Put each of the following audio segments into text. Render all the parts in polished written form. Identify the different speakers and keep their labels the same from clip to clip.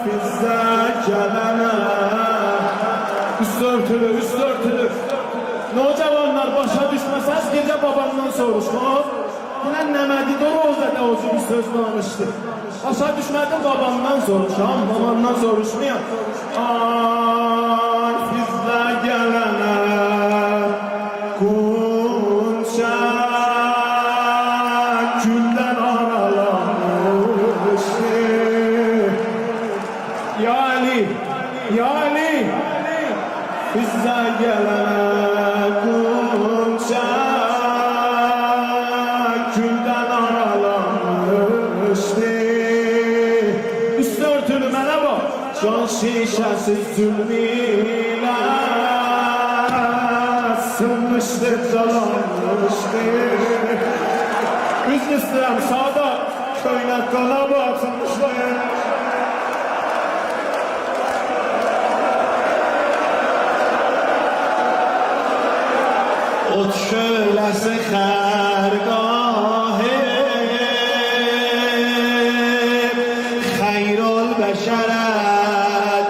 Speaker 1: Bizde gelene üst örtülü. Nocavanlar başa düşmesəz gece babamdan soruşma. Ulan Nəmədi Dorozda da o bir söz danışdı. Başa düşmədim babamdan soruşam, babamdan soruşmayam. Ay bizdə gələnə Qunça güldən aralanmışdı. Ya Ali bizdə gələnə Qunça güldən aralanmışdı. Üst örtülü mənə bax, can şişəsi zülmüyle sınmışdı, calanmışdı. Üzün istəyəm sağda köynək qana batılmışdı.
Speaker 2: ot şöylesi خرگاه خیر البشرت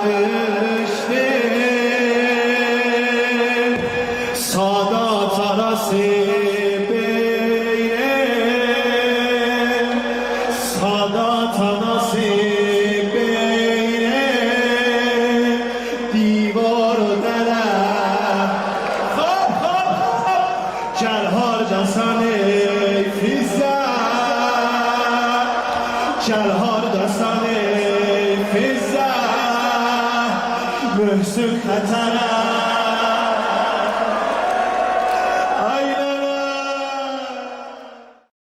Speaker 2: düştü Sadat arası beyne Sadat arası beyne Divar dere Gel hardasan ey Fizzə Gel hardasan ey Fizzə Mühsün xətərə